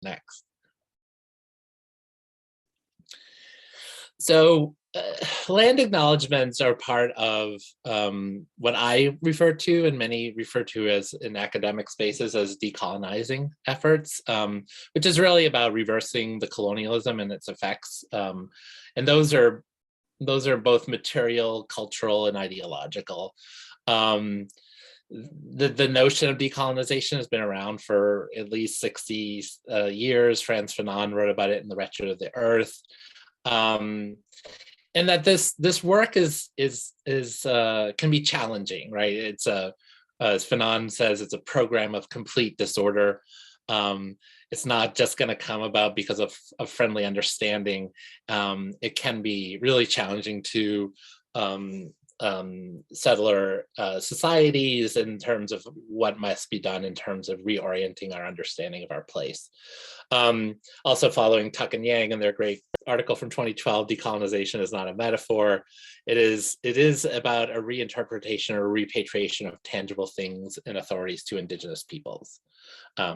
next. So land acknowledgements are part of what I refer to and many refer to as in academic spaces as decolonizing efforts, which is really about reversing the colonialism and its effects. And those are both material, cultural, and ideological. The notion of decolonization has been around for at least 60 years. Frantz Fanon wrote about it in The Wretched of the Earth. And that this work can be challenging, right? It's as Fanon says, it's a program of complete disorder. It's not just going to come about because of friendly understanding. It can be really challenging to settler societies in terms of what must be done in terms of reorienting our understanding of our place. Also following Tuck and Yang and their great article from 2012, Decolonization is not a metaphor. It is about a reinterpretation or repatriation of tangible things and authorities to Indigenous peoples.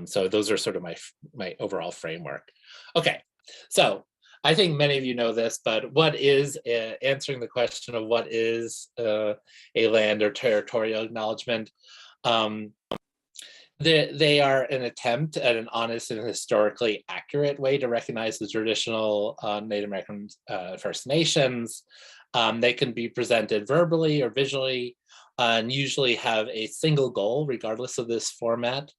So those are sort of my overall framework. Okay, so I think many of you know this, but what is answering the question of what is a land or territorial acknowledgement? They are an attempt at an honest and historically accurate way to recognize the traditional Native American First Nations. They can be presented verbally or visually, and usually have a single goal regardless of this format.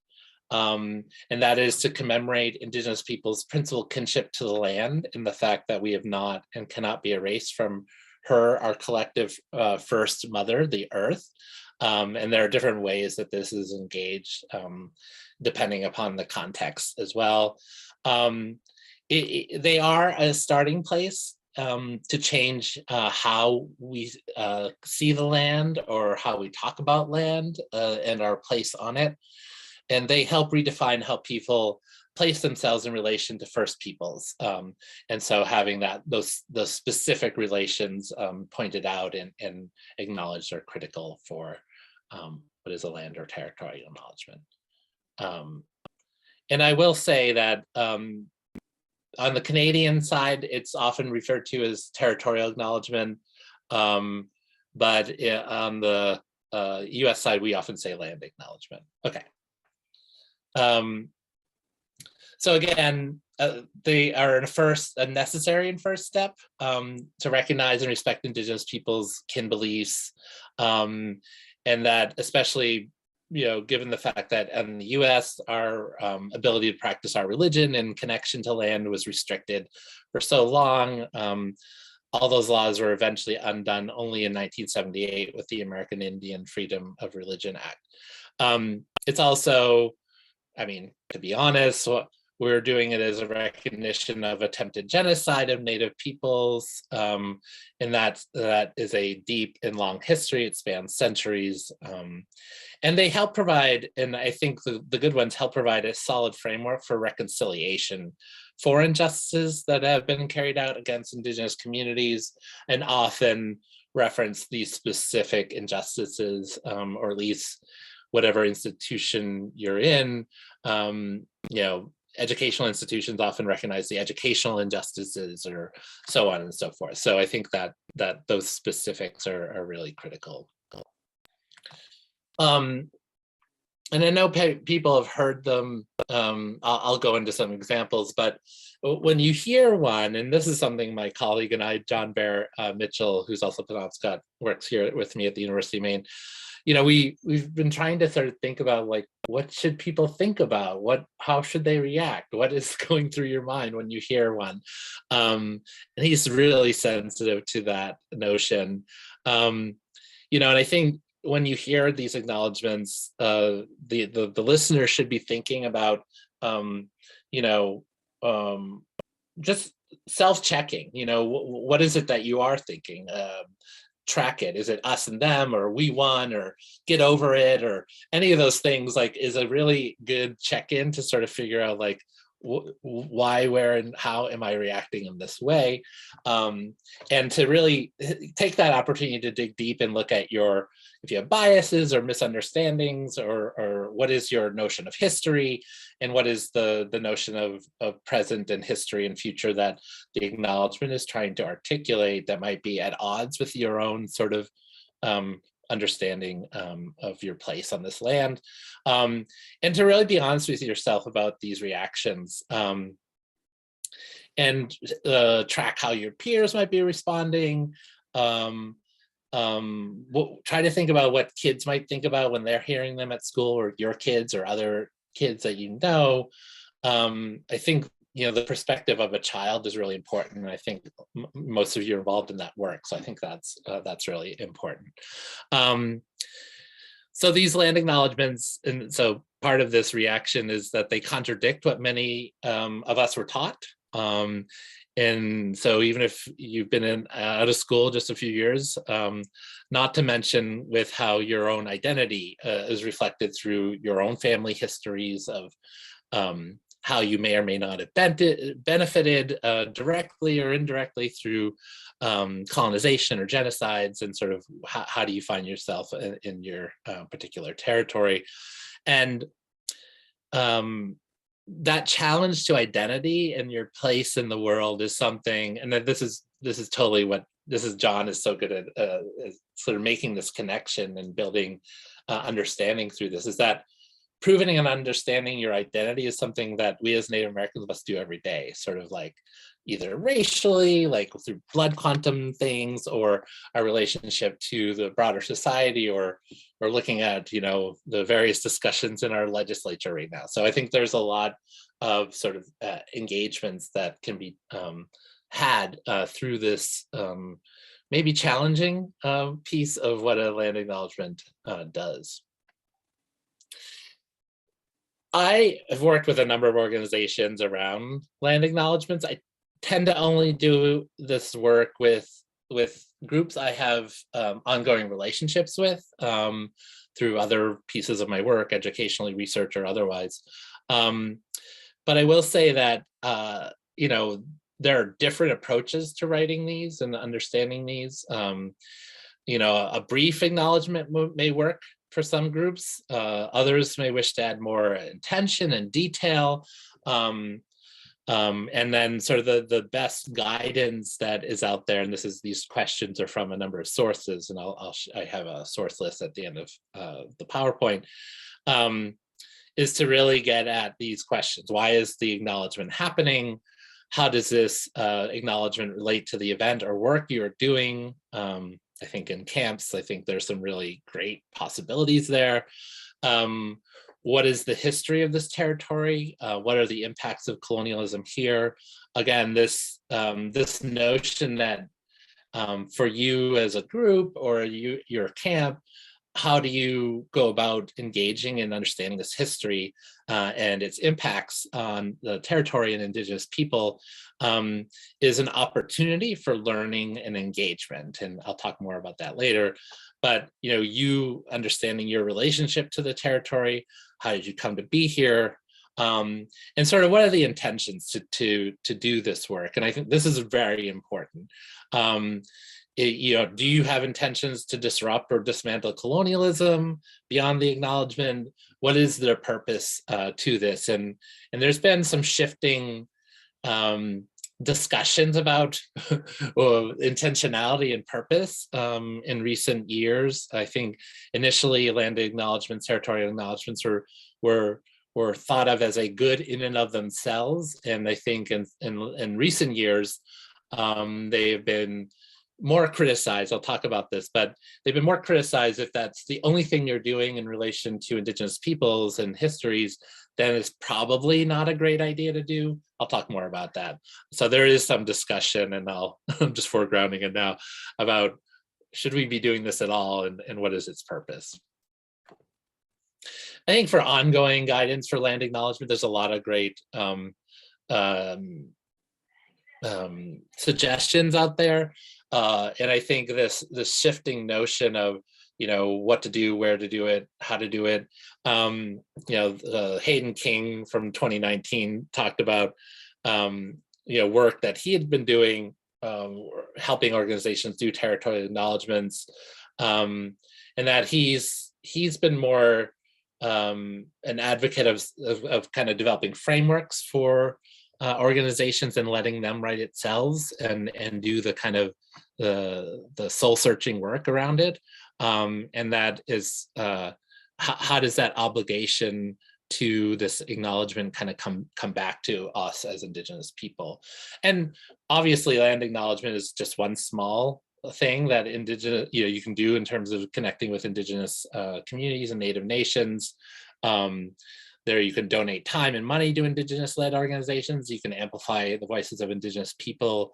And that is to commemorate Indigenous people's principal kinship to the land and the fact that we have not and cannot be erased from her, our collective first mother, the earth. And there are different ways that this is engaged depending upon the context as well. They are a starting place to change how we see the land or how we talk about land and our place on it. And they help redefine how people place themselves in relation to First Peoples. And so having those specific relations pointed out and acknowledged are critical for what is a land or territorial acknowledgement. And I will say that on the Canadian side, it's often referred to as territorial acknowledgement, but on the US side, we often say land acknowledgement. Okay. So again, they are a necessary and first step to recognize and respect Indigenous peoples' kin beliefs, and that especially, given the fact that in the U.S. our ability to practice our religion and connection to land was restricted for so long. All those laws were eventually undone only in 1978 with the American Indian Freedom of Religion Act. It's also, to be honest, we're doing it as a recognition of attempted genocide of Native peoples, and that is a deep and long history. It spans centuries, and they help provide, and I think the good ones help provide a solid framework for reconciliation for injustices that have been carried out against Indigenous communities, and often reference these specific injustices, or at least whatever institution you're in. Educational institutions often recognize the educational injustices or so on and so forth. So I think that those specifics are really critical. And I know people have heard them. I'll go into some examples, but when you hear one, and this is something my colleague and I, John Bear Mitchell, who's also Penobscot, works here with me at the University of Maine, we've been trying to sort of think about, like, what should people think about? How should they react? What is going through your mind when you hear one? And he's really sensitive to that notion. And I think when you hear these acknowledgements, the listener should be thinking about, just self-checking. What is it that you are thinking? Track it. Is it us and them, or we won, or get over it, or any of those things? Like, is a really good check-in to sort of figure out, like, why, where, and how am I reacting in this way? And to really take that opportunity to dig deep and look at if you have biases or misunderstandings, or what is your notion of history, and what is the notion of present and history and future that the acknowledgement is trying to articulate that might be at odds with your own sort of understanding of your place on this land, and to really be honest with yourself about these reactions, and track how your peers might be responding. Try to think about what kids might think about when they're hearing them at school, or your kids or other kids that you know. I think the perspective of a child is really important, and I think most of you are involved in that work, so I think that's really important. So these land acknowledgements, and so part of this reaction is that they contradict what many of us were taught. And so even if you've been out of school just a few years, not to mention with how your own identity is reflected through your own family histories of how you may or may not have benefited directly or indirectly through colonization or genocides, and sort of how do you find yourself in your particular territory. And that challenge to identity and your place in the world is something, and that this is totally what John is so good at sort of making this connection and building understanding through this, is that proving and understanding your identity is something that we as Native Americans must do every day, sort of like either racially, like through blood quantum things, or our relationship to the broader society, or looking at, the various discussions in our legislature right now. So I think there's a lot of sort of engagements that can be had through this maybe challenging piece of what a land acknowledgement does. I have worked with a number of organizations around land acknowledgements. I tend to only do this work with groups I have ongoing relationships with through other pieces of my work, educationally, research, or otherwise. But I will say that there are different approaches to writing these and understanding these. A brief acknowledgement may work for some groups. Others may wish to add more intention and detail. And then sort of the best guidance that is out there, and these questions are from a number of sources, and I have a source list at the end of the PowerPoint, is to really get at these questions. Why is the acknowledgement happening? How does this acknowledgement relate to the event or work you're doing? I think in camps, I think there's some really great possibilities there. What is the history of this territory? What are the impacts of colonialism here? Again, this notion that for you as a group or your camp, how do you go about engaging and understanding this history and its impacts on the territory and Indigenous people is an opportunity for learning and engagement. And I'll talk more about that later. But you understanding your relationship to the territory, how did you come to be here, and sort of what are the intentions to do this work? And I think this is very important. Do you have intentions to disrupt or dismantle colonialism beyond the acknowledgement? What is their purpose to this? And there's been some shifting discussions about intentionality and purpose in recent years. I think initially land acknowledgements, territorial acknowledgements were thought of as a good in and of themselves. And I think in recent years, they have been more criticized. I'll talk about this, but they've been more criticized if that's the only thing you're doing in relation to Indigenous peoples and histories, then it's probably not a great idea to do. I'll talk more about that. So there is some discussion, and I'm just foregrounding it now, about should we be doing this at all, and what is its purpose? I think for ongoing guidance for land acknowledgement, there's a lot of great suggestions out there. And I think this shifting notion of what to do, where to do it, how to do it. Hayden King from 2019 talked about work that he had been doing, helping organizations do territorial acknowledgements, and that he's been more an advocate of kind of developing frameworks for organizations and letting them write it themselves and do the kind of the soul searching work around it. And that is how does that obligation to this acknowledgement kind of come back to us as Indigenous people? And obviously land acknowledgement is just one small thing that Indigenous, you can do in terms of connecting with Indigenous communities and Native nations. There you can donate time and money to Indigenous-led organizations. You can amplify the voices of Indigenous people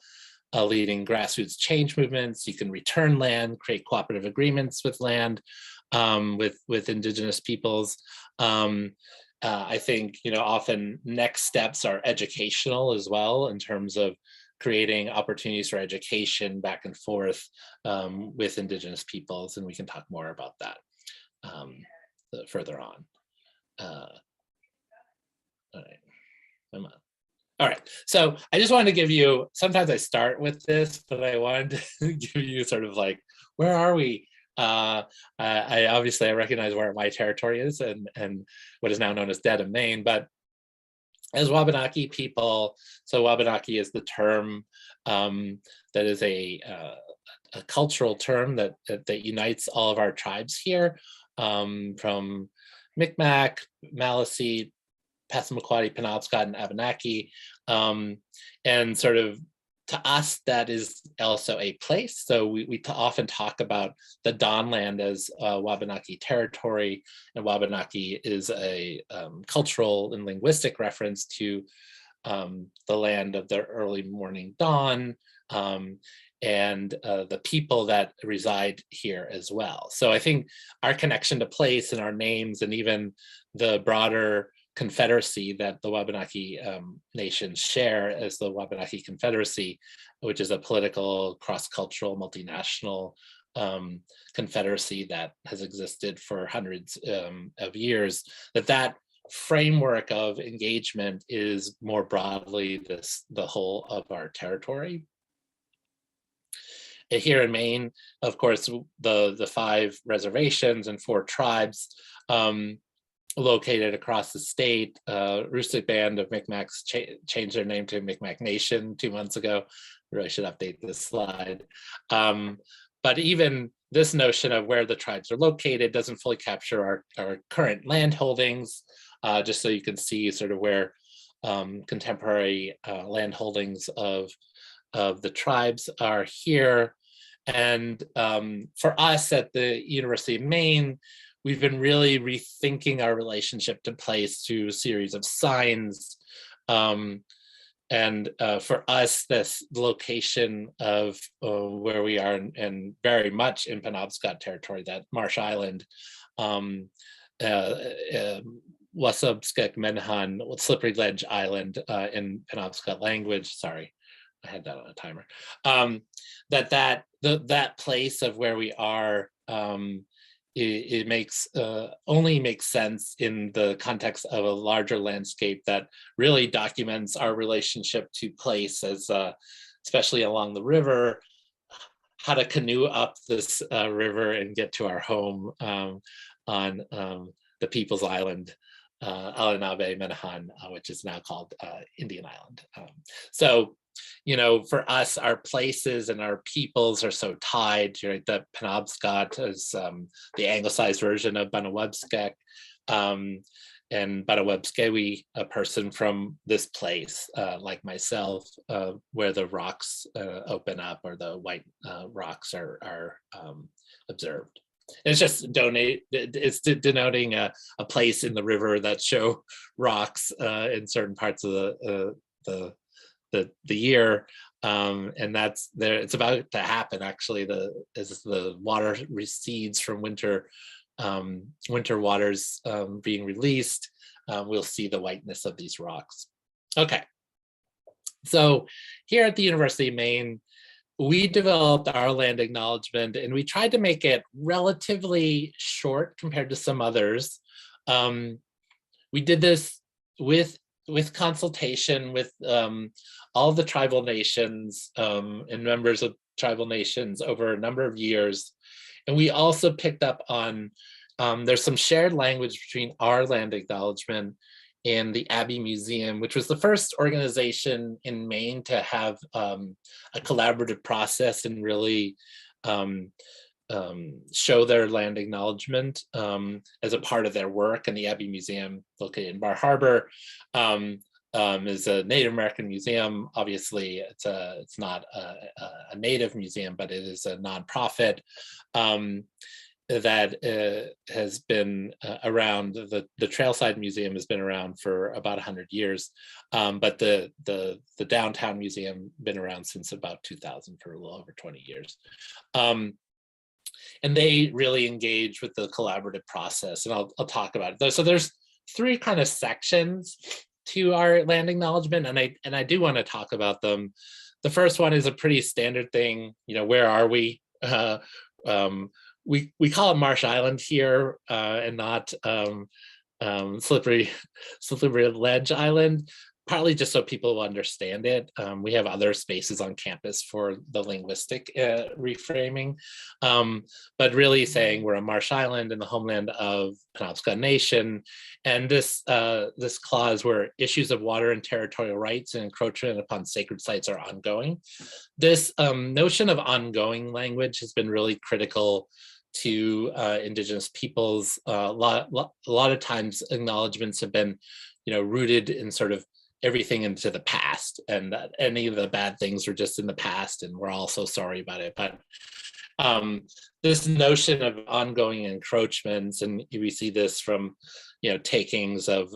leading grassroots change movements. You can return land, create cooperative agreements with land, with Indigenous peoples. I think, often next steps are educational as well, in terms of creating opportunities for education back and forth with Indigenous peoples. And we can talk more about that further on. All right, I'm on. All right, so I just wanted to give you, sometimes I start with this, but I wanted to give you sort of like, where are we? I obviously recognize where my territory is and what is now known as Dedham, Maine, but as Wabanaki people, so Wabanaki is the term that is a cultural term that unites all of our tribes here, from Micmac, Maliseet, Passamaquoddy, Penobscot, and Abenaki, and sort of to us that is also a place. So we often talk about the Dawnland as Wabanaki territory, and Wabanaki is a cultural and linguistic reference to the land of the early morning dawn, and the people that reside here as well. So I think our connection to place and our names, and even the broader confederacy that the Wabanaki nations share as the Wabanaki Confederacy, which is a political, cross-cultural, multinational confederacy that has existed for hundreds of years, that framework of engagement is more broadly the whole of our territory. Here in Maine, of course, the 5 reservations and 4 tribes located across the state. Aroostook Band of Micmacs changed their name to Micmac Nation 2 months ago. I really should update this slide. But even this notion of where the tribes are located doesn't fully capture our current land holdings, just so you can see sort of where contemporary land holdings of the tribes are here. And for us at the University of Maine, we've been really rethinking our relationship to place through a series of signs. And for us, this location of where we are, and very much in Penobscot territory, that Marsh Island, Wasubskek Menhan, Slippery Ledge Island in Penobscot language, sorry, I had that on a timer, that place of where we are, it makes only makes sense in the context of a larger landscape that really documents our relationship to place, as especially along the river, how to canoe up this river and get to our home on the People's Island, Alanabe Menahan, which is now called Indian Island. So, for us, our places and our peoples are so tied. Right? The Penobscot is the anglicized version of Banawebskek, and Banawebskewi, a person from this place, like myself, where the rocks open up, or the white rocks are observed. It's just it's denoting a place in the river that show rocks in certain parts of the year, and that's there. It's about to happen actually. As the water recedes from winter waters being released, we'll see the whiteness of these rocks. Okay, so here at the University of Maine, we developed our land acknowledgement, and we tried to make it relatively short compared to some others. We did this with consultation with all the tribal nations and members of tribal nations over a number of years. And we also picked up on, there's some shared language between our land acknowledgement and the Abbey Museum, which was the first organization in Maine to have a collaborative process and really show their land acknowledgement as a part of their work. And the Abbey Museum, located in Bar Harbor, is a Native American museum. Obviously, it's not a Native museum, but it is a nonprofit that has been around. The Trailside Museum has been around for about 100 years, but the downtown museum been around since about 2000, for a little over 20 years. And they really engage with the collaborative process, and I'll talk about it. So there's three kind of sections to our land acknowledgement, and I do want to talk about them. The first one is a pretty standard thing. Where are we? We call it Marsh Island here, and not Slippery Ledge Island, partly just so people will understand it. We have other spaces on campus for the linguistic reframing, but really saying we're a Marsh Island in the homeland of Penobscot Nation. And this clause, where issues of water and territorial rights and encroachment upon sacred sites are ongoing. This notion of ongoing language has been really critical to Indigenous peoples. A lot of times acknowledgements have been, rooted in sort of everything into the past, and that any of the bad things were just in the past, and we're all so sorry about it. But this notion of ongoing encroachments, and we see this from, takings of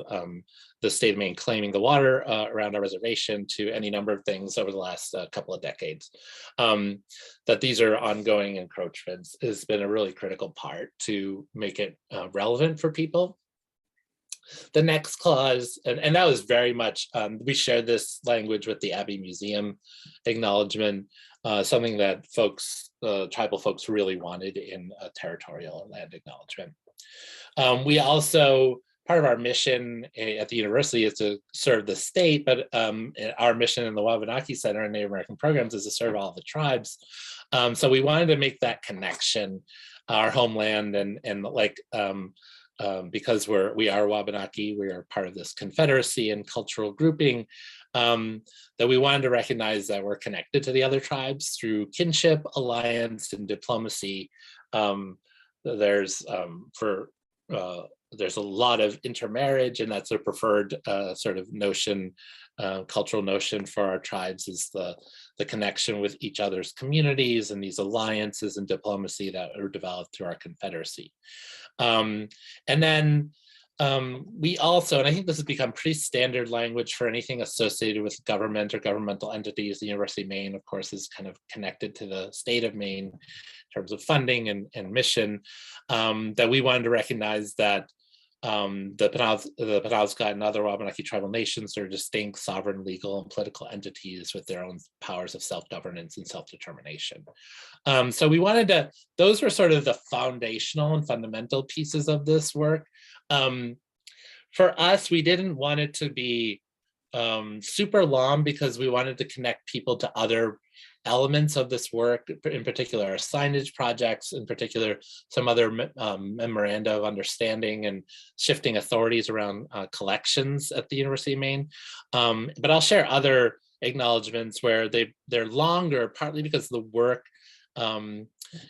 the state of Maine claiming the water around our reservation, to any number of things over the last couple of decades, that these are ongoing encroachments has been a really critical part to make it relevant for people. The next clause, and that was very much, we shared this language with the Abbey Museum acknowledgement, something that tribal folks really wanted in a territorial land acknowledgement. We also, part of our mission at the university is to serve the state, but our mission in the Wabanaki Center and Native American programs is to serve all the tribes. So we wanted to make that connection, our homeland, and like, because we are Wabanaki, we are part of this confederacy and cultural grouping, that we wanted to recognize that we're connected to the other tribes through kinship, alliance, and diplomacy. There's a lot of intermarriage, and that's a preferred sort of notion, cultural notion for our tribes, is the connection with each other's communities and these alliances and diplomacy that are developed through our confederacy. And then we also, and I think this has become pretty standard language for anything associated with government or governmental entities. The University of Maine, of course, is kind of connected to the state of Maine in terms of funding and mission, that we wanted to recognize that the Penobscot and other Wabanaki tribal nations are distinct, sovereign, legal, and political entities with their own powers of self-governance and self-determination. So we wanted to, those were sort of the foundational and fundamental pieces of this work. For us, we didn't want it to be super long, because we wanted to connect people to other elements of this work, in particular our signage projects, in particular some other memoranda of understanding and shifting authorities around collections at the University of Maine. But I'll share other acknowledgements where they're longer, partly because the work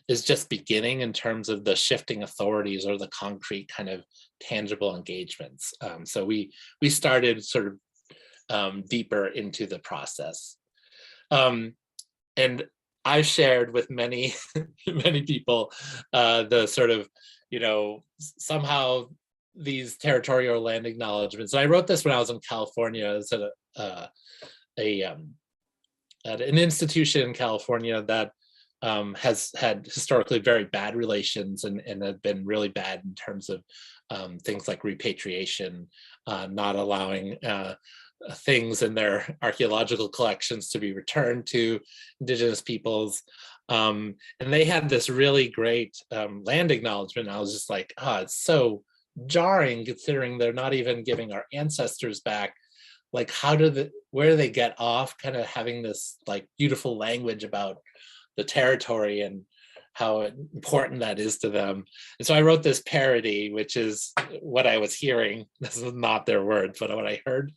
is just beginning in terms of the shifting authorities or the concrete kind of tangible engagements. So we started sort of deeper into the process. And I've shared with many, many people the sort of, somehow these territorial land acknowledgements. And I wrote this when I was in California. I was at an institution in California that has had historically very bad relations and have been really bad in terms of things like repatriation, not allowing things in their archaeological collections to be returned to Indigenous peoples. And they had this really great land acknowledgement. I was just like, oh, it's so jarring considering they're not even giving our ancestors back. Like, where do they get off kind of having this like beautiful language about the territory and how important that is to them. And so I wrote this parody, which is what I was hearing. This is not their words, but what I heard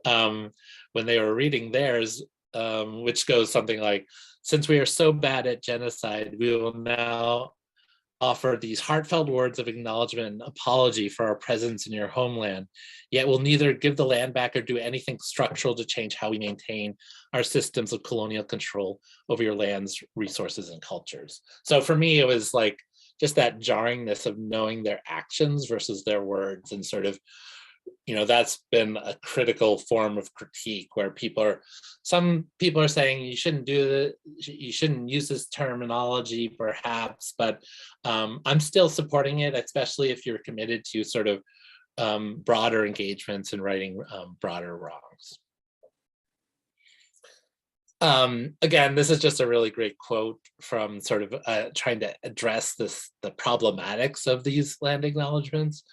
when they were reading theirs, which goes something like, since we are so bad at genocide, we will now offer these heartfelt words of acknowledgement and apology for our presence in your homeland, yet we'll neither give the land back or do anything structural to change how we maintain our systems of colonial control over your lands, resources, and cultures. So for me, it was like just that jarringness of knowing their actions versus their words, and sort of, that's been a critical form of critique where some people are saying you shouldn't you shouldn't use this terminology perhaps, but I'm still supporting it, especially if you're committed to sort of broader engagements and righting broader wrongs. Again, this is just a really great quote from sort of trying to address the problematics of these land acknowledgements.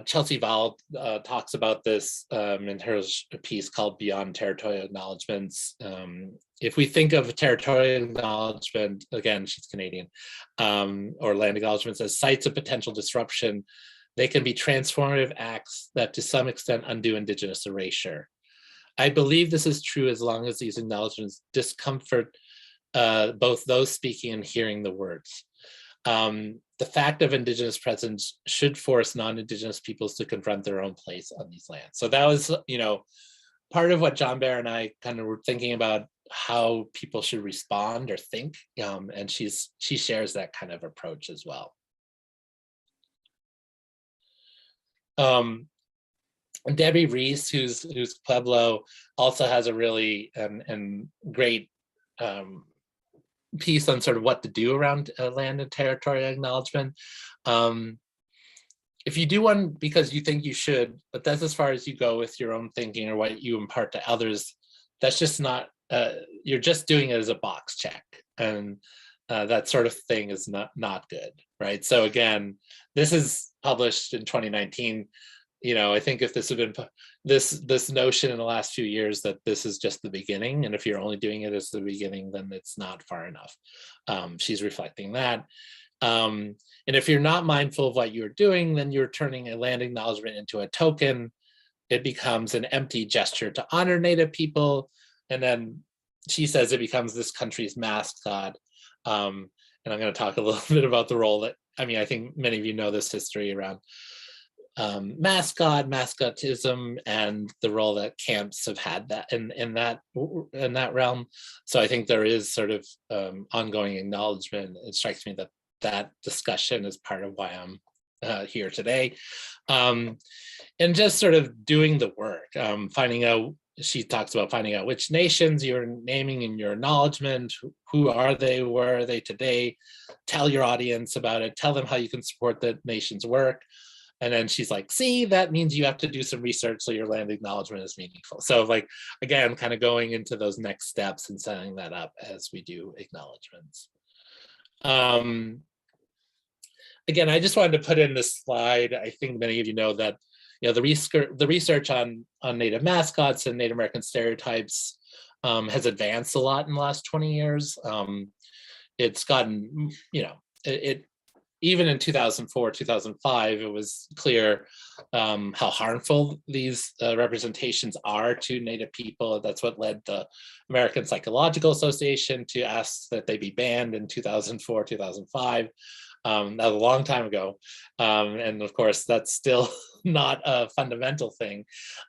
Chelsea Val talks about this in her piece called Beyond Territorial Acknowledgements. If we think of territorial acknowledgement, again, she's Canadian, or land acknowledgements as sites of potential disruption, they can be transformative acts that to some extent undo Indigenous erasure. I believe this is true as long as these acknowledgements discomfort both those speaking and hearing the words. The fact of Indigenous presence should force non-Indigenous peoples to confront their own place on these lands. So that was, part of what John Bear and I kind of were thinking about how people should respond or think, and she shares that kind of approach as well. And Debbie Reese, who's Pueblo, also has a really and great piece on sort of what to do around land and territory acknowledgement. If you do one because you think you should, but that's as far as you go with your own thinking or what you impart to others, that's just not, you're just doing it as a box check. And that sort of thing is not good, right? So again, this is published in 2019. I think if this had been this notion in the last few years that this is just the beginning, and if you're only doing it as the beginning, then it's not far enough. She's reflecting that. And if you're not mindful of what you're doing, then you're turning a land acknowledgement into a token. It becomes an empty gesture to honor Native people. And then she says it becomes this country's mascot. And I'm going to talk a little bit about the role that, I think many of you know this history around mascotism, and the role that camps have had that in that realm. So I think there is sort of ongoing acknowledgement. It strikes me that discussion is part of why I'm here today, and just sort of doing the work, finding out. She talks about finding out which nations you're naming in your acknowledgement. Who are they? Where are they today? Tell your audience about it. Tell them how you can support the nation's work. And then she's like, see, that means you have to do some research so your land acknowledgement is meaningful. So like, again, kind of going into those next steps and setting that up as we do acknowledgements. Again, I just wanted to put in this slide. I think many of you know that the research on Native mascots and Native American stereotypes has advanced a lot in the last 20 years. It's gotten, even in 2004, 2005, it was clear how harmful these representations are to Native people. That's what led the American Psychological Association to ask that they be banned in 2004, 2005. That was a long time ago. And of course, that's still not a fundamental thing.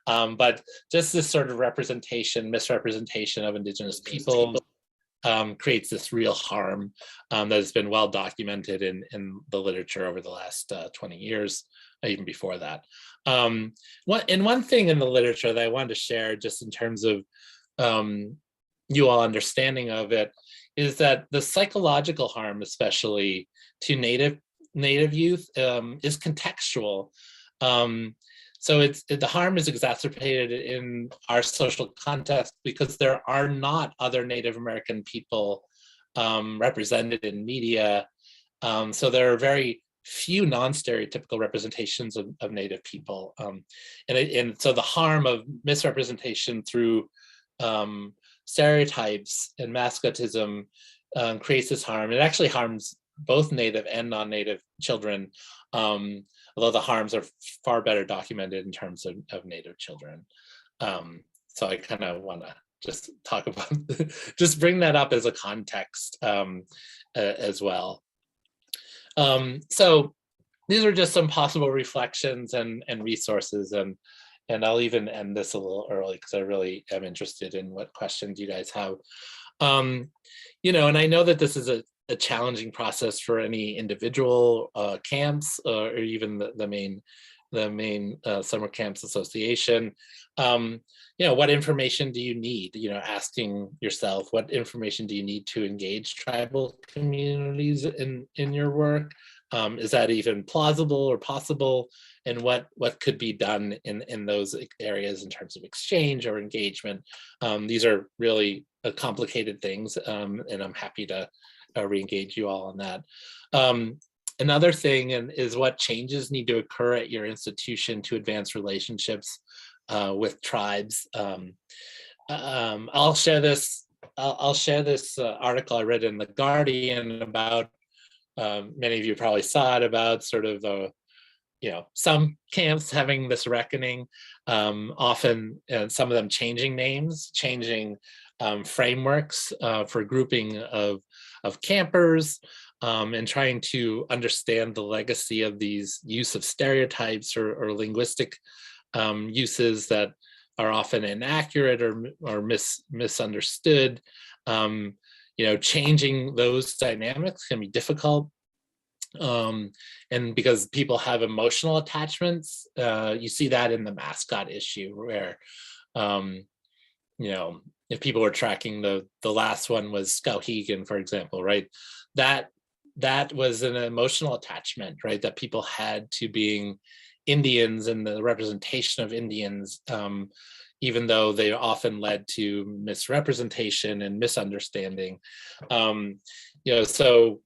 But just this sort of misrepresentation of Indigenous people creates this real harm that has been well documented in the literature over the last 20 years, even before that. One thing in the literature that I wanted to share, just in terms of you all understanding of it, is that the psychological harm, especially to Native youth, is contextual. So the harm is exacerbated in our social context because there are not other Native American people represented in media. So there are very few non-stereotypical representations of Native people. And so the harm of misrepresentation through stereotypes and mascotism creates this harm. It actually harms both Native and non-Native children, although the harms are far better documented in terms of Native children. So I kind of want to just talk about, just bring that up as a context as well. So these are just some possible reflections and resources, and I'll even end this a little early because I really am interested in what questions you guys have. You know, and I know that this is a challenging process for any individual camps or even the main Summer Camps Association. You know, what information do you need? You know, asking yourself, what information do you need to engage tribal communities in your work? Is that even plausible or possible? And what could be done in those areas in terms of exchange or engagement? These are really complicated things, and I'm happy to re-engage you all on that. Another thing is what changes need to occur at your institution to advance relationships with tribes. I'll share this. I'll share this article I read in The Guardian about. Many of you probably saw it, about sort of you know, some camps having this reckoning, often some of them changing names, changing frameworks for grouping of campers, and trying to understand the legacy of these use of stereotypes or linguistic uses that are often inaccurate or misunderstood. You know, changing those dynamics can be difficult. And because people have emotional attachments, you see that in the mascot issue where, you know, if people were tracking the last one was Skowhegan, for example, right? That was an emotional attachment, right? That people had to being Indians and the representation of Indians, even though they often led to misrepresentation and misunderstanding. You know, so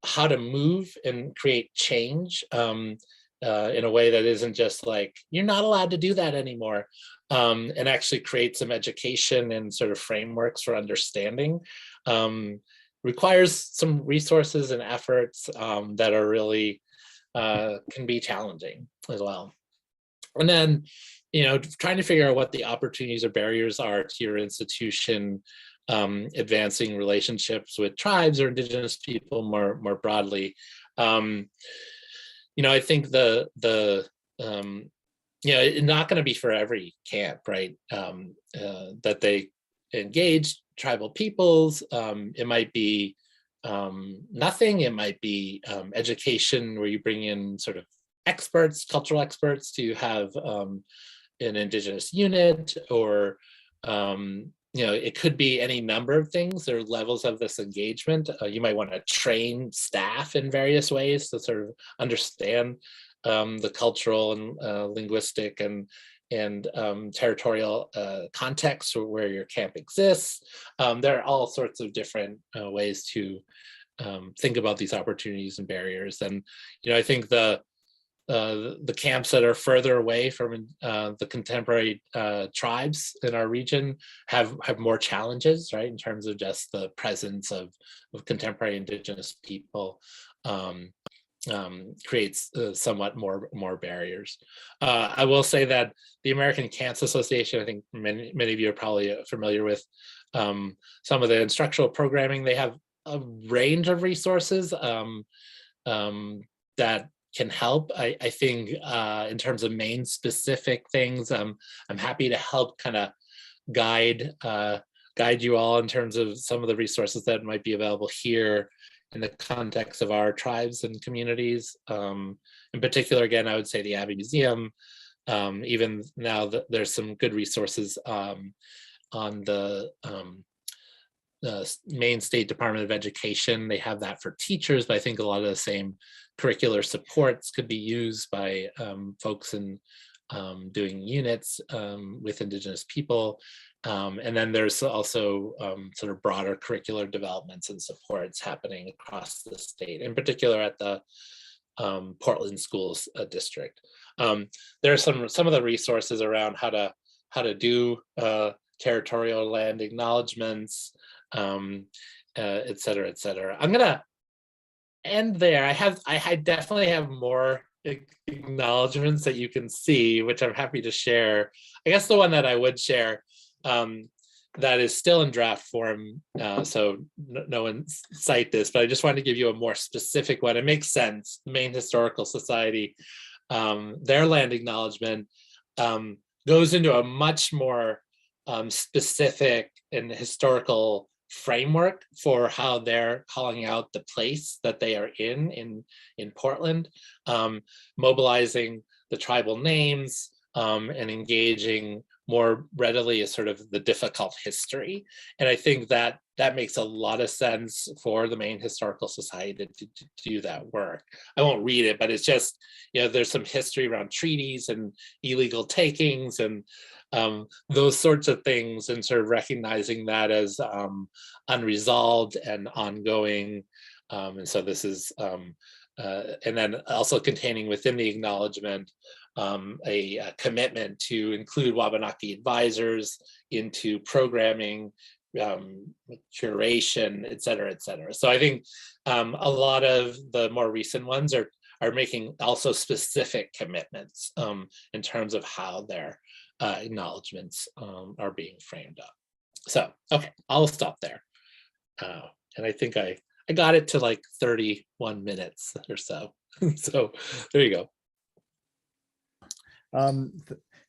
how to move and create change in a way that isn't just like, you're not allowed to do that anymore, and actually create some education and sort of frameworks for understanding, requires some resources and efforts that are really can be challenging as well. And then, you know, trying to figure out what the opportunities or barriers are to your institution advancing relationships with tribes or Indigenous people more broadly. You know, I think the you know, it's not going to be for every camp, right? That they engage tribal peoples. It might be nothing. It might be education where you bring in sort of experts, cultural experts, to have an Indigenous unit, or you know, it could be any number of things. There are levels of this engagement. You might want to train staff in various ways to sort of understand the cultural and linguistic and territorial context where your camp exists. There are all sorts of different ways to think about these opportunities and barriers. And, you know, I think the camps that are further away from the contemporary tribes in our region have more challenges, right, in terms of just the presence of contemporary Indigenous people. Creates somewhat more barriers. I will say that the American Camps Association, I think many of you are probably familiar with some of the instructional programming. They have a range of resources that can help. I think in terms of main specific things, I'm happy to help kind of guide you all in terms of some of the resources that might be available here in the context of our tribes and communities. In particular, again, I would say the Abbey Museum. Even now, there's some good resources on the Maine State Department of Education. They have that for teachers, but I think a lot of the same curricular supports could be used by folks in doing units with Indigenous people. And then there's also sort of broader curricular developments and supports happening across the state, in particular at the Portland Schools District. There are some of the resources around how to do territorial land acknowledgements, et cetera, et cetera. I'm gonna end there. I definitely have more acknowledgements that you can see, which I'm happy to share. I guess the one that I would share that is still in draft form, so no one cite this, but I just wanted to give you a more specific one. It makes sense. The Maine Historical Society, their land acknowledgement goes into a much more specific and historical framework for how they're calling out the place that they are in Portland, mobilizing the tribal names and engaging more readily as sort of the difficult history. And I think that makes a lot of sense for the Maine Historical Society to do that work. I won't read it, but it's just, there's some history around treaties and illegal takings and those sorts of things, and sort of recognizing that as unresolved and ongoing. And so this is, and then also containing within the acknowledgement a commitment to include Wabanaki advisors into programming, curation, et cetera, et cetera. So I think a lot of the more recent ones are making also specific commitments in terms of how their acknowledgements are being framed up. So, okay, I'll stop there. And I think I got it to like 31 minutes or so. So there you go.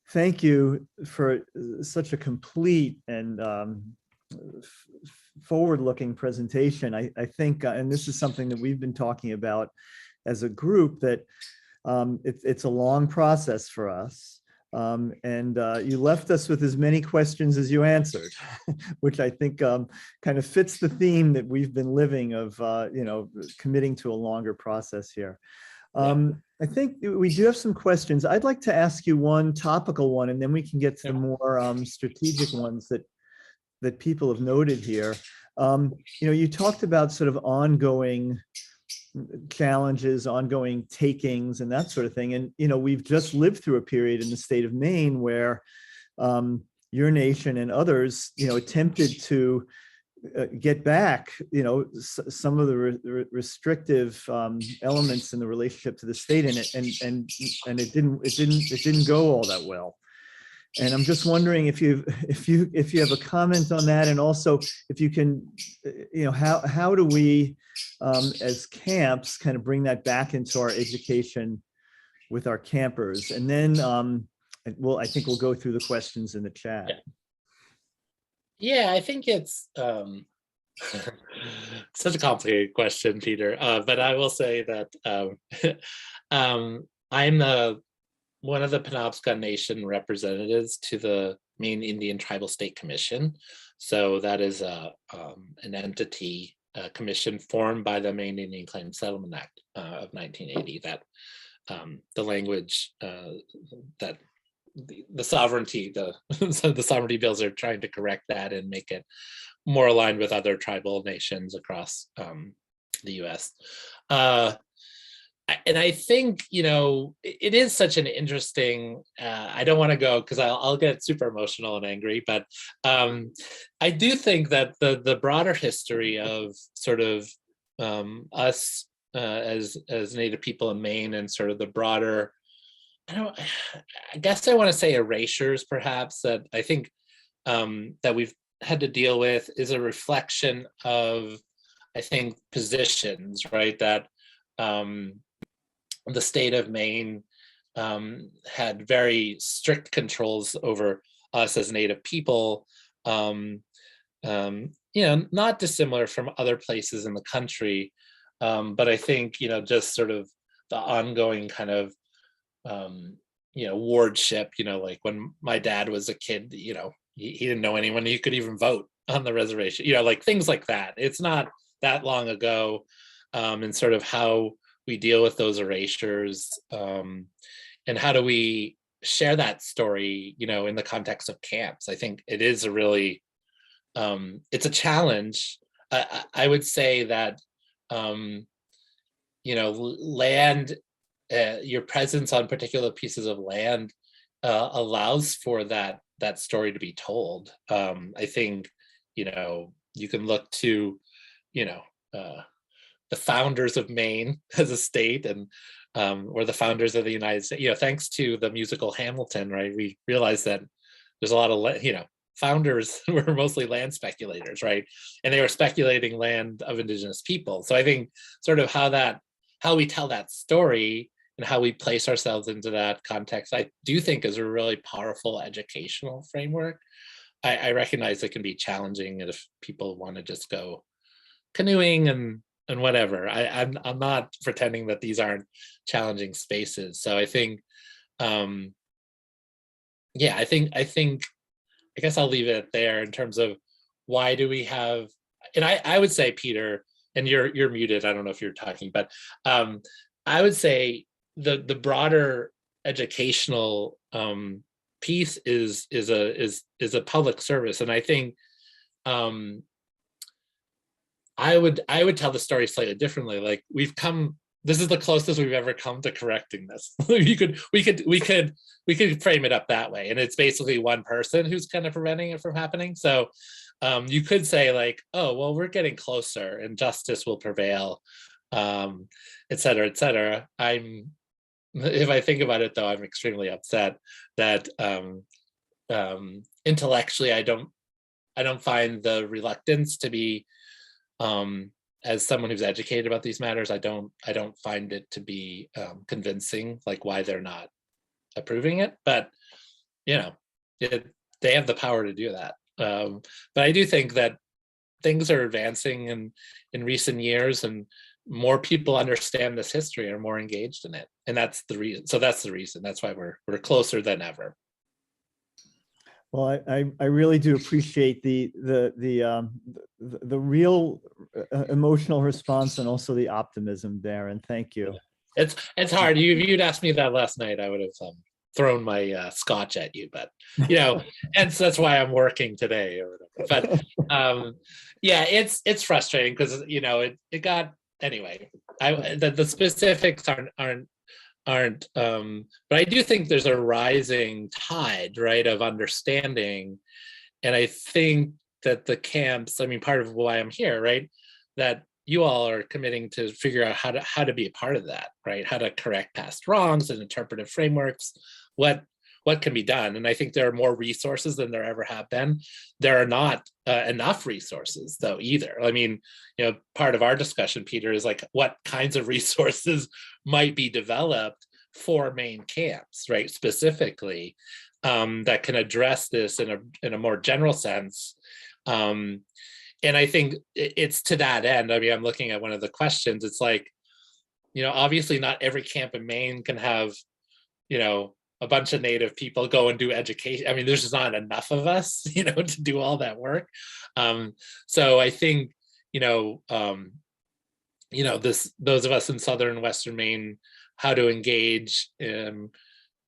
Thank you for such a complete and forward-looking presentation. I think, and this is something that we've been talking about as a group, that it's a long process for us. And you left us with as many questions as you answered, which I think kind of fits the theme that we've been living of, committing to a longer process here. I think we do have some questions. I'd like to ask you one topical one, and then we can get to the more strategic ones that people have noted here. You talked about sort of ongoing challenges, ongoing takings, and that sort of thing. And we've just lived through a period in the state of Maine where your nation and others, attempted to get back, some of the restrictive elements in the relationship to the state, and it didn't go all that well. And I'm just wondering if you have a comment on that, and also if you can, how do we as camps kind of bring that back into our education with our campers? And then I think we'll go through the questions in the chat. Yeah, I think it's such a complicated question, Peter. But I will say that I'm one of the Penobscot Nation representatives to the Maine Indian Tribal State Commission. So that is an entity, a commission formed by the Maine Indian Claims Settlement Act of 1980. That the language that the sovereignty, the sovereignty bills are trying to correct that and make it more aligned with other tribal nations across the U.S. And I think, it is such an interesting, I don't want to go because I'll get super emotional and angry, but I do think that the broader history of sort of us as Native people in Maine, and sort of the broader, I guess I want to say erasures perhaps, that I think that we've had to deal with, is a reflection of, I think, positions, right? That the state of Maine had very strict controls over us as Native people, not dissimilar from other places in the country. But I think, just sort of the ongoing kind of, wardship, like when my dad was a kid, he didn't know anyone who could even vote on the reservation, like things like that. It's not that long ago, and sort of how we deal with those erasures, and how do we share that story, in the context of camps. I think it is a really, it's a challenge. I would say that, land, your presence on particular pieces of land allows for that story to be told. I think, you can look to, the founders of Maine as a state, and or the founders of the United States. Thanks to the musical Hamilton, right? We realized that there's a lot of founders were mostly land speculators, right? And they were speculating land of indigenous people. So I think sort of how we tell that story and how we place ourselves into that context, I do think is a really powerful educational framework. I recognize it can be challenging if people want to just go canoeing and whatever. I'm not pretending that these aren't challenging spaces. So I think, I guess I'll leave it there in terms of why do we have, and I would say, Peter, and you're muted, I don't know if you're talking, but I would say the broader educational piece is a public service. And I think I would tell the story slightly differently. Like, this is the closest we've ever come to correcting this. we could frame it up that way. And it's basically one person who's kind of preventing it from happening. So you could say like, oh, well, we're getting closer and justice will prevail, et cetera, et cetera. If I think about it though, I'm extremely upset that intellectually, I don't find the reluctance to be, as someone who's educated about these matters, I don't find it to be convincing, like why they're not approving it. But they have the power to do that. But I do think that things are advancing in recent years, and more people understand this history, are more engaged in it, and that's the reason. So that's the reason. That's why we're closer than ever. Well, I really do appreciate the real emotional response and also the optimism there, and thank you. It's hard. If you'd asked me that last night, I would have thrown my scotch at you, but and so that's why I'm working today or whatever. But it's frustrating because it got, anyway. The specifics aren't but I do think there's a rising tide, right, of understanding. And I think that the camps, part of why I'm here, right, that you all are committing to figure out how to be a part of that, right, how to correct past wrongs and interpretive frameworks, what can be done. And I think there are more resources than there ever have been. There are not enough resources though either. Part of our discussion, Peter, is like what kinds of resources might be developed for Maine camps, right, specifically, that can address this in a more general sense. And I think it's to that end. I'm looking at one of the questions. It's like, obviously not every camp in Maine can have, a bunch of Native people go and do education. There's just not enough of us, to do all that work. So I think, those of us in Southern Western Maine, how to engage,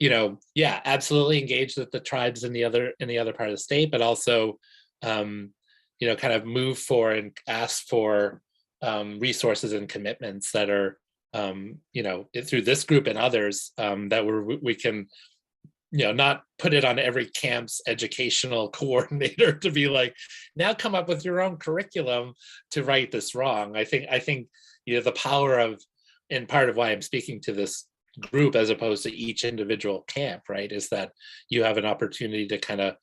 absolutely engage with the tribes in the other part of the state, but also, kind of move for and ask for resources and commitments that are, through this group and others, that we can, not put it on every camp's educational coordinator to be like, now come up with your own curriculum to right this wrong. I think the power of, and part of why I'm speaking to this group as opposed to each individual camp, right, is that you have an opportunity to kind of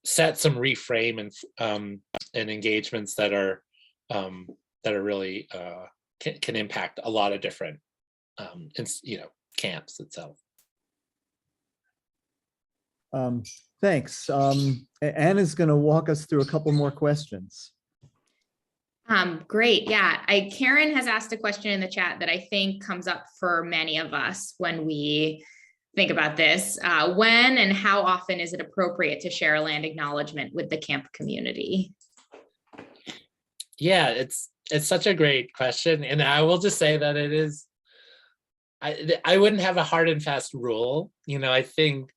set some reframe and engagements that are really can impact a lot of different camps itself. Thanks. Anna's going to walk us through a couple more questions. Great. Yeah. Karen has asked a question in the chat that I think comes up for many of us when we think about this. When and how often is it appropriate to share a land acknowledgement with the camp community? Yeah, it's such a great question. And I will just say that it is, I wouldn't have a hard and fast rule. I think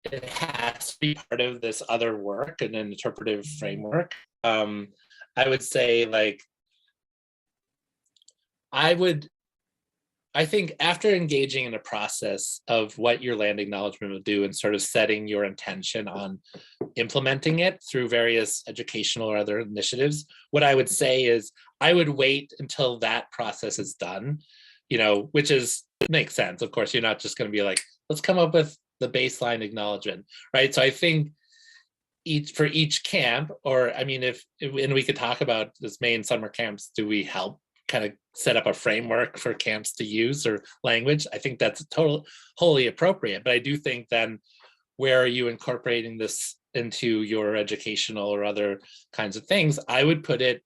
it has to be part of this other work and an interpretive framework. I would say, like, I think after engaging in a process of what your land acknowledgement will do and sort of setting your intention on implementing it through various educational or other initiatives, what I would say is I would wait until that process is done, which makes sense. Of course, you're not just going to be like, let's come up with the baseline acknowledgement, right? So I think for each camp, or I mean, and we could talk about this Maine summer camps, do we help kind of set up a framework for camps to use or language? I think that's wholly appropriate. But I do think then, where are you incorporating this into your educational or other kinds of things? I would put it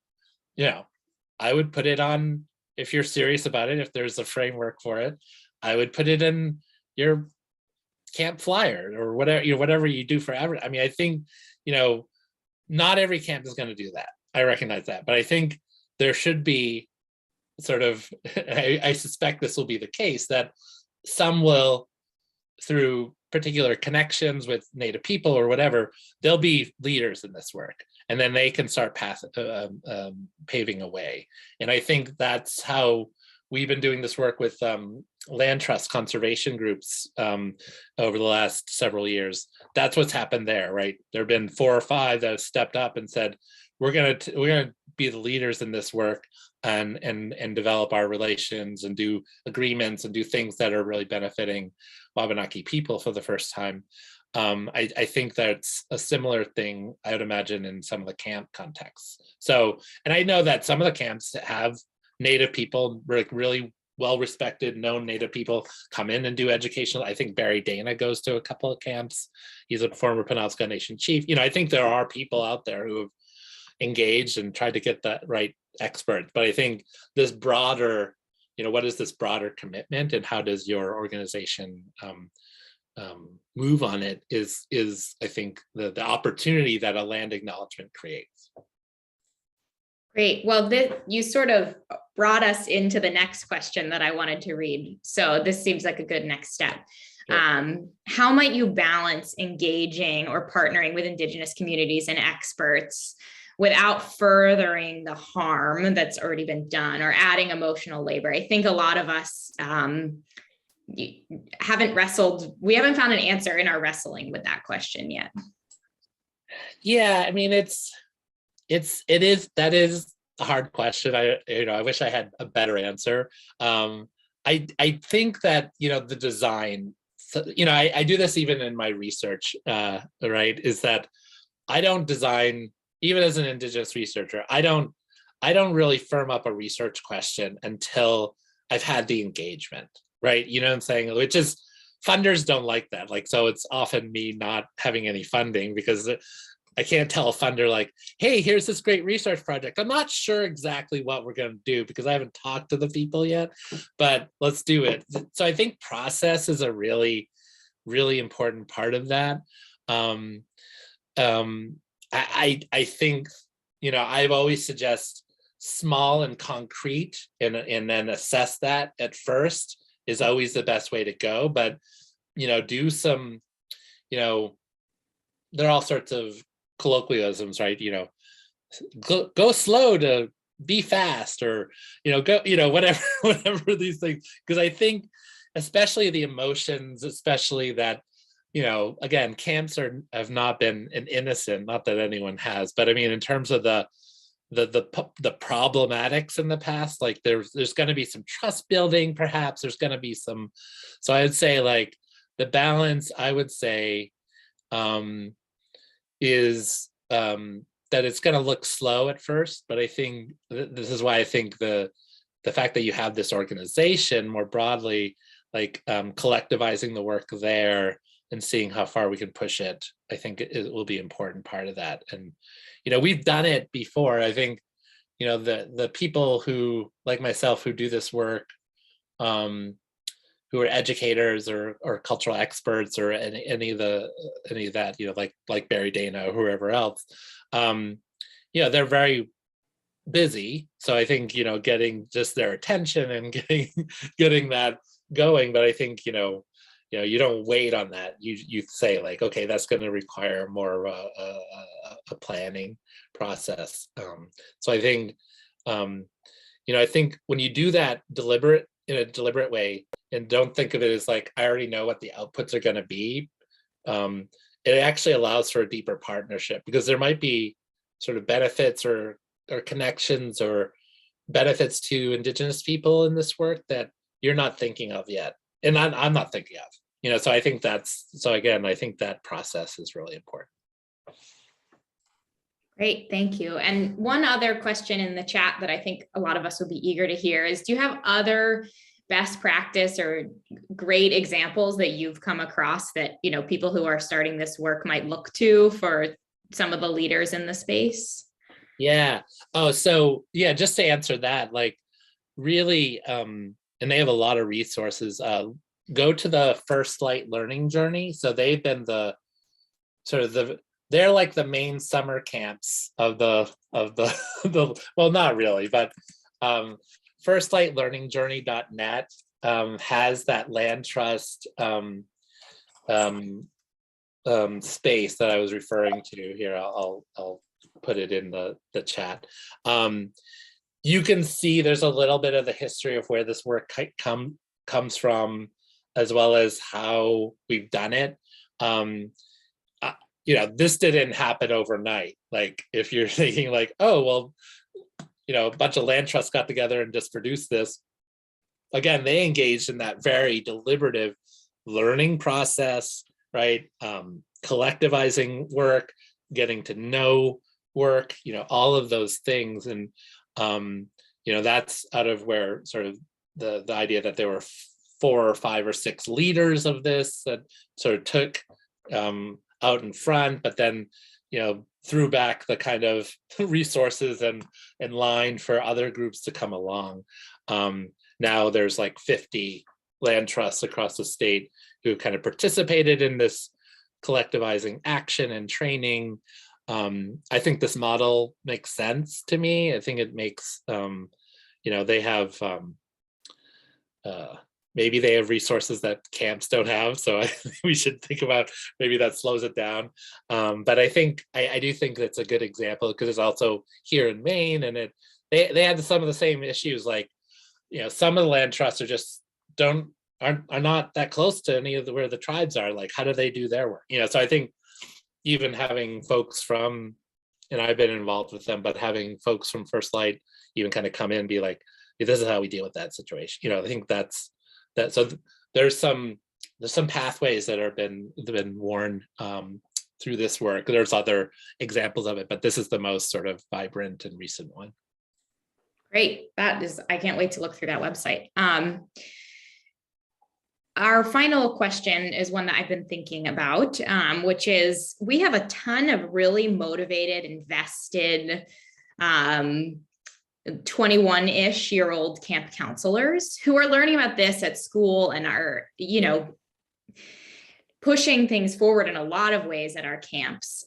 on, if you're serious about it, if there's a framework for it, I would put it in your camp flyer or whatever you do forever. I mean, I think, not every camp is going to do that. I recognize that, but I think there should be sort of, I suspect this will be the case, that some will, through particular connections with Native people or whatever, they'll be leaders in this work, and then they can start paving a way. And I think that's how we've been doing this work with land trust conservation groups over the last several years. That's what's happened there, right? There have been 4 or 5 that have stepped up and said, we're gonna be the leaders in this work and develop our relations and do agreements and do things that are really benefiting Wabanaki people for the first time. I think that's a similar thing, I would imagine, in some of the camp contexts. So, and I know that some of the camps have Native people, really well-respected, known Native people, come in and do educational. I think Barry Dana goes to a couple of camps. He's a former Penobscot Nation chief. I think there are people out there who have engaged and tried to get that right experts. But I think this broader, what is this broader commitment, and how does your organization move on it is I think the opportunity that a land acknowledgement creates. Great. Well, you sort of brought us into the next question that I wanted to read. So this seems like a good next step. Sure. How might you balance engaging or partnering with Indigenous communities and experts without furthering the harm that's already been done or adding emotional labor? I think a lot of us we haven't found an answer in our wrestling with that question yet. Yeah, I mean, that is a hard question. I wish I had a better answer. I think that, the design, I do this even in my research, right, is that I don't design, even as an Indigenous researcher, I don't really firm up a research question until I've had the engagement, right? You know what I'm saying? Which is, funders don't like that. Like, so it's often me not having any funding because I can't tell a funder like, hey, here's this great research project. I'm not sure exactly what we're going to do because I haven't talked to the people yet, but let's do it. So I think process is a really, really important part of that. I think, I've always suggest small and concrete and then assess that at first is always the best way to go. But, do some, there are all sorts of colloquialisms, right? Go slow to be fast, or, go, whatever these things. Because I think, especially the emotions, especially that, again, camps have not been an innocent, not that anyone has, but I mean, in terms of the problematics in the past, like there's going to be some trust building, perhaps there's going to be some, so I would say, like, the balance, I would say, is that it's going to look slow at first, but I think this is why I think the fact that you have this organization more broadly, like collectivizing the work there and seeing how far we can push it, I think it will be an important part of that. And, we've done it before. I think, the people who, like myself, who do this work, who are educators or cultural experts or any of that, like Barry Dana or whoever else, they're very busy. So I think, getting just their attention and getting that going. But I think, you don't wait on that. You say like, okay, that's going to require more of a planning process. So I think, I think when you do that in a deliberate way, and don't think of it as like, I already know what the outputs are going to be, it actually allows for a deeper partnership, because there might be sort of benefits or connections or benefits to Indigenous people in this work that you're not thinking of yet, and I'm not thinking of. So I think I think that process is really important. Great, thank you. And one other question in the chat that I think a lot of us would be eager to hear is, do you have other best practice or great examples that you've come across that, people who are starting this work might look to for some of the leaders in the space? Yeah. Oh, so yeah, just to answer that, like really, and they have a lot of resources. Go to the First Light Learning Journey. So they've been they're like the main summer camps of the well, not really, but firstlightlearningjourney.net has that land trust space that I was referring to here. I'll put it in the chat. You can see there's a little bit of the history of where this work comes from, as well as how we've done it. This didn't happen overnight. Like if you're thinking like, oh, well, a bunch of land trusts got together and just produced this. Again, they engaged in that very deliberative learning process, right? Collectivizing work, getting to know work, all of those things. And, that's out of where sort of the idea that there were 4 or 5 or 6 leaders of this that sort of took out in front, but then, threw back the kind of resources and line for other groups to come along. Now there's like 50 land trusts across the state who kind of participated in this collectivizing action and training. I think this model makes sense to me. I think it makes, they have, maybe they have resources that camps don't have. So we should think about maybe that slows it down. But I think, I do think that's a good example, because it's also here in Maine, and they had some of the same issues. Like, some of the land trusts are just are not that close to any of where the tribes are. Like, how do they do their work? So I think even having folks from, and I've been involved with them, but having folks from First Light even kind of come in and be like, this is how we deal with that situation. I think that's that. So there's some pathways that have been worn through this work. There's other examples of it, but this is the most sort of vibrant and recent one. Great. I can't wait to look through that website. Our final question is one that I've been thinking about, which is, we have a ton of really motivated, invested 21-ish-year-old camp counselors who are learning about this at school and are, pushing things forward in a lot of ways at our camps.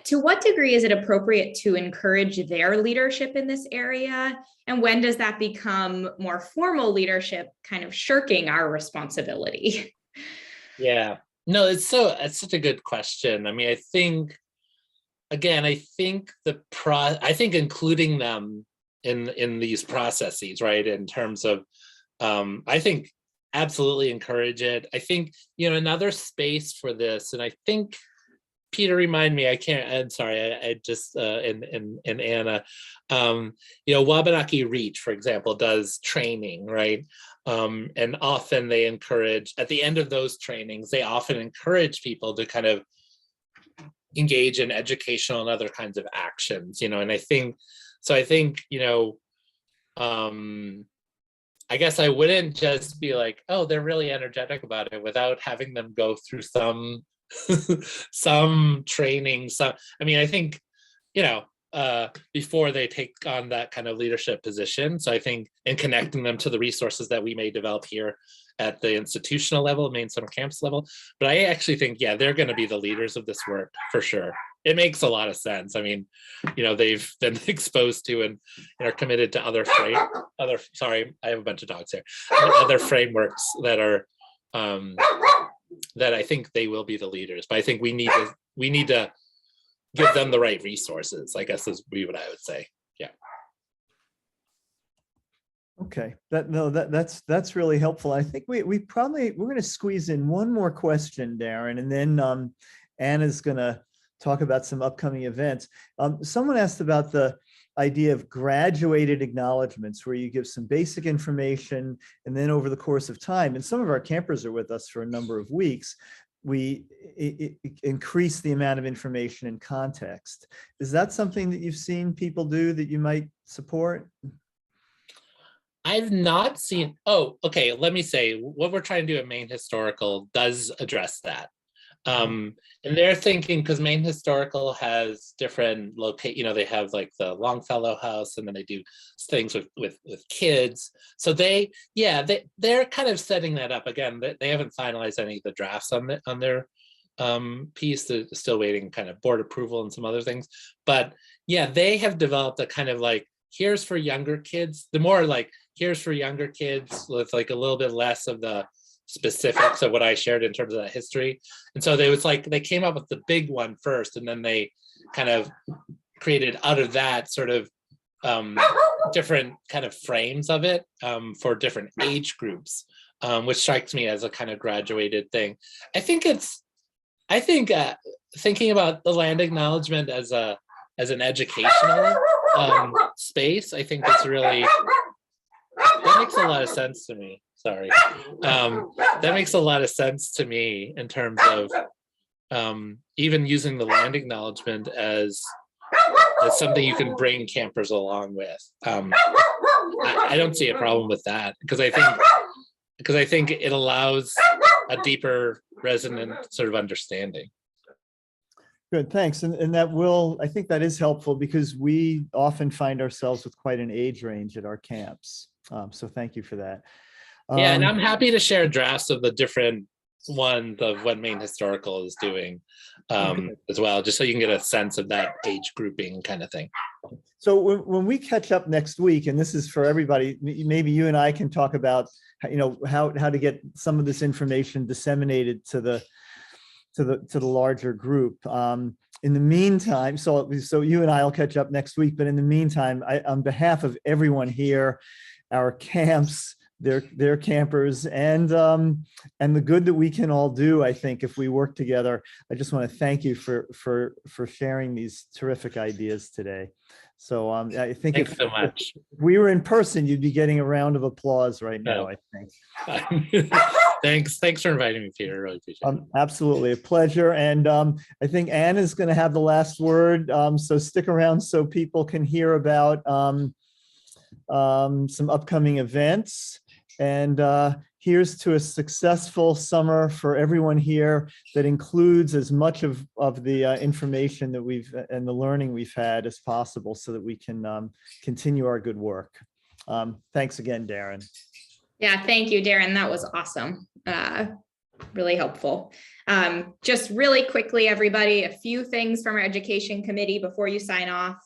To what degree is it appropriate to encourage their leadership in this area? And when does that become more formal leadership, kind of shirking our responsibility? Yeah, no, it's such a good question. I mean, I think including them in these processes, right, in terms of, I think absolutely encourage it. I think, another space for this, and I think, Peter, remind me, I'm sorry, I just, and Anna, Wabanaki Reach, for example, does training, right? And often they encourage, at the end of those trainings, they often encourage people to kind of engage in educational and other kinds of actions, and I think, I guess I wouldn't just be like, oh, they're really energetic about it, without having them go through some training. I think, before they take on that kind of leadership position. So I think, in connecting them to the resources that we may develop here at the institutional level, Maine Summer Camps level. But I actually think, they're going to be the leaders of this work for sure. It makes a lot of sense. I mean, they've been exposed to and are committed to sorry, I have a bunch of dogs here, other frameworks that are that I think they will be the leaders. But I think we need to give them the right resources, I guess is what I would say. Yeah. Okay, that's really helpful. I think we're going to squeeze in one more question, Darren, and then Anna's going to talk about some upcoming events. Someone asked about the idea of graduated acknowledgements, where you give some basic information, and then over the course of time, and some of our campers are with us for a number of weeks, we increase the amount of information and context. Is that something that you've seen people do that you might support? I've not seen, oh, okay, let me say, what we're trying to do at Maine Historical does address that. And they're thinking, because Maine Historical has different they have like the Longfellow House, and then they do things with kids. So they're kind of setting that up. Again, they haven't finalized any of the drafts on their piece. They're still waiting kind of board approval and some other things. But yeah, they have developed a kind of like, here's for younger kids, the more like, here's for younger kids with like a little bit less of the specifics of what I shared in terms of that history. And so they came up with the big one first, and then they kind of created out of that sort of different kind of frames of it for different age groups, which strikes me as a kind of graduated thing. I think thinking about the land acknowledgement as an educational space, I think it's really, that makes a lot of sense to me. Sorry. That makes a lot of sense to me in terms of even using the land acknowledgement as something you can bring campers along with. I don't see a problem with that, because I think it allows a deeper resonant sort of understanding. Good, thanks. And I think that is helpful, because we often find ourselves with quite an age range at our camps. So thank you for that. Yeah, and I'm happy to share drafts of the different ones of what Maine Historical is doing as well, just so you can get a sense of that age grouping kind of thing. So when we catch up next week, and this is for everybody, maybe you and I can talk about, how to get some of this information disseminated to the larger group. In the meantime, so you and I will catch up next week, but in the meantime, on behalf of everyone here, our camps, their campers, and the good that we can all do, I think, if we work together, I just want to thank you for sharing these terrific ideas today. So I think Thanks so much. if we were in person, you'd be getting a round of applause right now, I think. Thanks for inviting me, Peter. I really appreciate it. Absolutely, a pleasure. And I think Anna's going to have the last word. So stick around so people can hear about some upcoming events. And here's to a successful summer for everyone here that includes as much of the information that and the learning we've had as possible, so that we can continue our good work. Thanks again, Darren. Yeah, thank you, Darren. That was awesome. Really helpful. Just really quickly, everybody, a few things from our education committee before you sign off.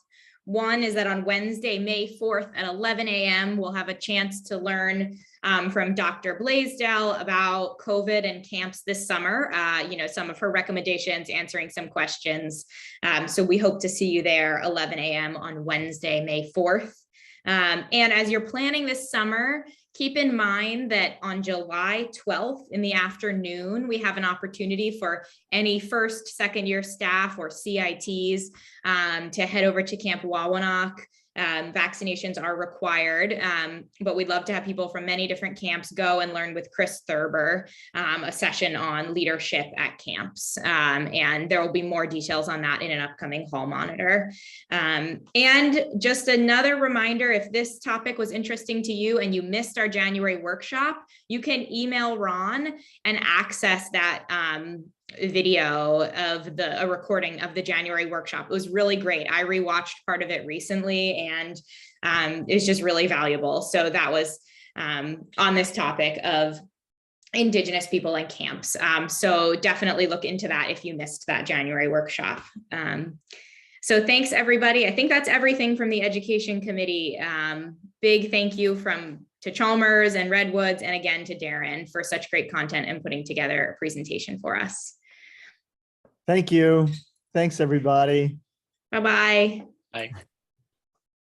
One is that on Wednesday, May 4th at 11 a.m., we'll have a chance to learn from Dr. Blaisdell about COVID and camps this summer, some of her recommendations, answering some questions. So we hope to see you there 11 a.m. on Wednesday, May 4th. And as you're planning this summer, keep in mind that on July 12th in the afternoon, we have an opportunity for any first, second year staff or CITs to head over to Camp Wawanok. Vaccinations are required, but we'd love to have people from many different camps go and learn with Chris Thurber, a session on leadership at camps. And there will be more details on that in an upcoming hall monitor. And just another reminder, if this topic was interesting to you and you missed our January workshop, you can email Ron and access that video of a recording of the January workshop. It was really great. I rewatched part of it recently, and it's just really valuable. So that was on this topic of Indigenous people and camps. So definitely look into that if you missed that January workshop. So thanks, everybody. I think that's everything from the Education Committee. Big thank you to Chalmers and Redwoods, and again to Darren for such great content and putting together a presentation for us. Thank you. Thanks, everybody. Bye-bye. Bye.